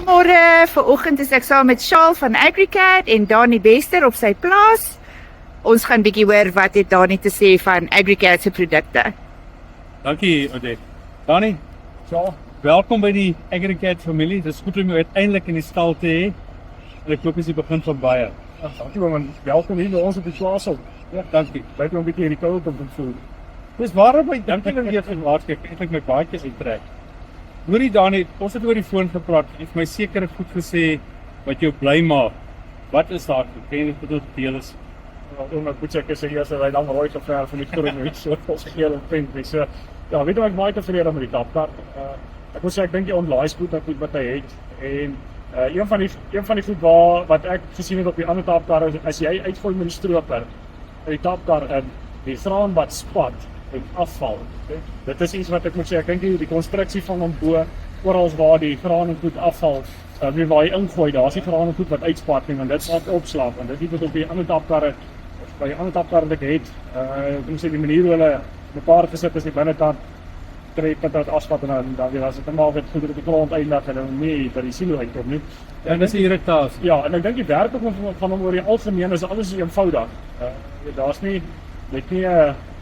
Môre, vanoggend is ek saam met Charles van Agricat en Dani Bester op sy plaas. Ons gaan bietjie hoor wat het Dani te sê van Agricat se produkte. Dankie, Odette. Dani, welkom by die Agricat familie. Dit is goed om jou uiteindelik in die stal te hê. En ek hoop dis die begin van baie. Dankie man, welkom hier by ons op die plaas op. Ja, dankie. Byt nog 'n bietjie hierdie koue te voel. Dis waarom ek dankie dat jy vir laat kyk. Eintlik my baadjies uittrek. Hoorie Dani, ons het oor die foon gepraat. Jy het my seker goed gesê wat jou bly maak. Wat is daar? Kan jy dit deel is? Omdat moet ek sê eers hy dan rooi geverf van die groen net so vol geel en pink. So ja, weet jy wat ek baie tevrede met die tapkar. Ek moet sê ek dink die onlaai spoed wat hy het en een van die goed wat ek gesien het op die ander tapkar is as jy uitgooi met die stroper in die tapkar in die graan wat spat en afval. Okay? Dit is iets wat ek moet sê, ek dink die konstruksie van hom bo oral waar die graan en goed afval, waar jy ingooi, daar is die graan en goed wat uitspat nie, want dit sal opslaap en dit is wat op die ander tapkarre by die ander tapkarre wat ek het, ek moet sê die manier hoe hulle mekaar gesit is die binnekant trek met dat asfalt en dan was dit normaal goed op die grond eindig en dan nie by die silo uitkom nie. En dis 'n irritasie. Ja, en ek dink die werk van hom oor die algemeen is alles eenvoudig. Daar's nie net nie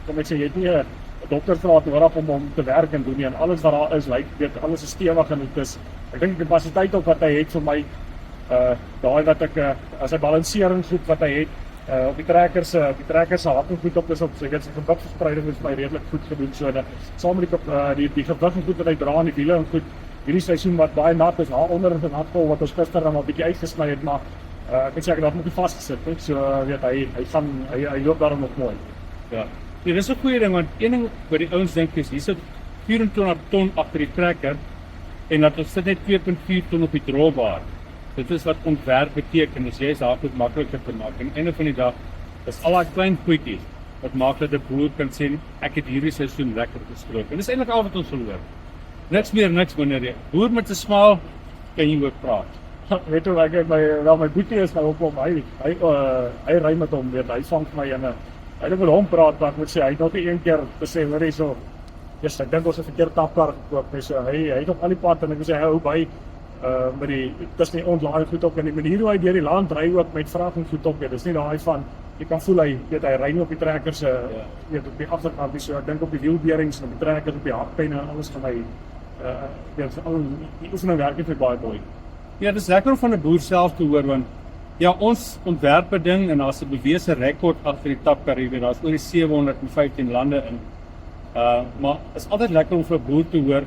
kom ek sê jy het nie 'n doktergraad nodig om te werk en doen nie en alles wat daar is, lyk weet alles is stewig en dit is ek dink die kapasiteit op wat hy het vir my daai wat ek as hy balansering goed wat hy het op die trekkers se hakke goed op is op so ek het sy gewigverspreiding is my redelik goed gedoen so dat saam met die gewig goed wat hy dra in die wiele en goed hierdie seisoen wat baie nat is daaronder is 'n natkol wat ons gister dan 'n bietjie uitgesny het maar ek weet seker dat moet hy vasgesit het so weet hy loop daarom nog mooi. Ja. Ja, dis 'n goeie ding want een ding wat die ouens dink is hier sit 24 ton agter die trekker en dat ons sit net 2.4 ton op die drawbar. Dit is wat ontwerp beteken, as jy is daar goed makliker te maak. En einde van die dag is al daai klein goedjies wat maak dat 'n boer kan sê ek het hierdie seisoen lekker gestroop. En dis eintlik al wat ons wil hoor. Niks meer niks minder jy. Boer met 'n smaal kan jy oor praat. Weet jy ek my boetie is nou op hy ry met hom weet hy vang my in 'n hy het met hom praat maar ek moet sê hy het nog nie een keer gesê hoor hierso yes, ek dink ons het 'n verkeerde tapkar gekoop nee, so hy het op al die pad en ek moet sê hy hou by met die dis nie ontlaai goed op en die manier hoe hy deur die land ry ook met vrag en goed op dis nie daai van jy kan voel hy ry nie op die trekkers weet op die agterkant so ek dink op die wielbeerings en op die trekkers op die hakpenne en alles van my al die oefening werk het vir baie mooi. Ja, dis lekker om van 'n boer self te hoor want ja, ons ontwerp 'n ding en daar's 'n bewese rekord agter die tapkar hier, daar's oor die 715 lande in. Maar is altyd lekker om vir 'n boer te hoor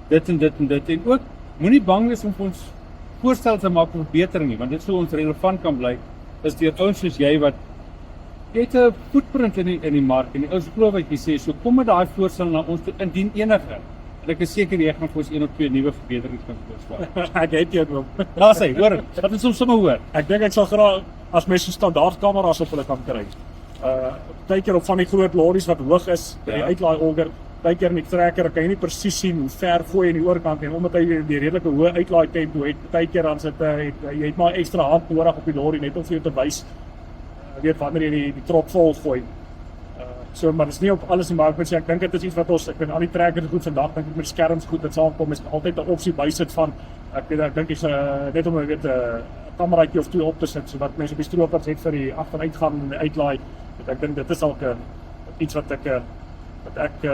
dit en dit en dit en ook moenie bang wees om ons voorstel te maak vir verbetering nie, want dit sou ons relevant kan bly is deur ouens soos jy wat jy het 'n footprint in die mark en die ouens glo wat jy sê, so kom met daai voorstel na ons toe indien enige. Ek is seker jy gaan vir ons 1 of 2 nuwe verbeterings kan voorstel. Ek het jou ook. Daar sê, hoor, wat is ons sommer hoor? Ek dink ek sal graag as mense standaard kameras op hulle kan kry. Partykeer op van die groot lorries wat hoog is, die uitlaai auger, partykeer in die trekker kan jy nie presies sien hoe ver gooi in die oorkant en omdat hy die redelike hoë uitlaai tempo het, partykeer dan sit jy het maar ekstra hand nodig op die lorry net om vir jou te wys weet wanneer jy die trok vol gooi. So maar dis nie op alles nie maar ek moet sê ek dink dit is iets wat ons ek ben al die trekkers goed vandag dink ek met skerms goed dit saamkom is altyd 'n opsie bysit van ek dink is net om weet 'n kameraatjie of 2 op te sit sodat mense op die stroopers het vir die agteruitgang en die uitlaai. Ek dink dit is ook iets wat ek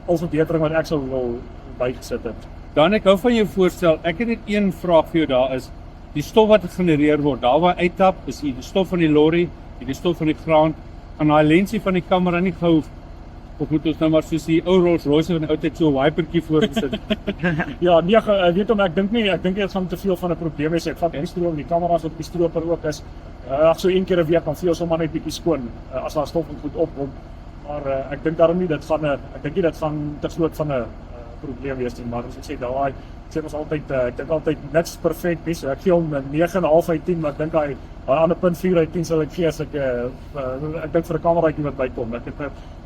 al verbetering wat ek sou wil bygesit het. Dan ek hou van jou voorstel. Ek het net een vraag vir jou daar is die stof wat gegenereer word. Daar waar uittap is die stof van die lorry, die stof van die graan aan daai lensie van die kamera nie gehou of moet ons nou maar soos die ou Rolls Royce van die ou tyd so 'n wipertjie voorgesit. Ja, nee, weet hom ek dink dit gaan te veel van 'n probleem wees. Ek vat die stroom, die kameras op die stroper ook is so 1 keer 'n week dan veel sommer net bietjie skoon as daar stof goed opkom. Maar ek dink daarom nie dit gaan ek dink nie dit gaan te groot van 'n probleem wees nie, maar as ek sê daai sê ons altyd ek dink altyd niks perfek nie. So ek gee hom 9.5 uit 10, maar ek dink hy ander punt 4 uit 10 sal ek gee as ek dink vir 'n kameraatjie wat bykom. Ek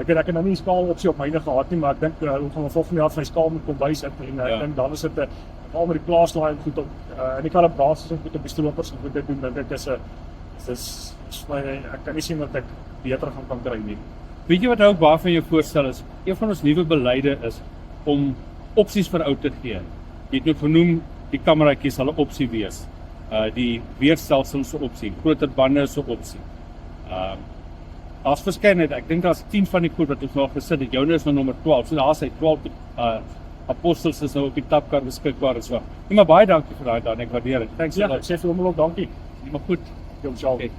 het nou nie skaal opsie op myne gehad nie, maar ek dink hoe gaan ons volgende jaar sy skaal moet kom bysit en ek dink dan is dit al met die plaaslaai goed op en die kalibrasie goed op die stroopers en goed dit doen, dink ek is ek kan nie sien dat ek beter gaan kan kry nie. Weet jy wat ook baie van jou voorstel is? Een van ons nuwe beleide is om opsies vir ou te gee. Jy het nou genoem die kameraatjie sal 'n opsie wees. Die weerstelsel is 'n opsie, groter bande is 'n opsie. Daar's verskeidenheid, ek dink daar's 10 van die goed wat ons nou gesit het. Joune is nou nommer 12. So daar's hy 12 apostels is nou op die tapkar beskikbaar en so. Nee, maar baie dankie vir daai dan, ek waardeer dit. Thanks a Ja, lot. ek sê vir hom ook dankie. Maar goed, Jom sal. Okay.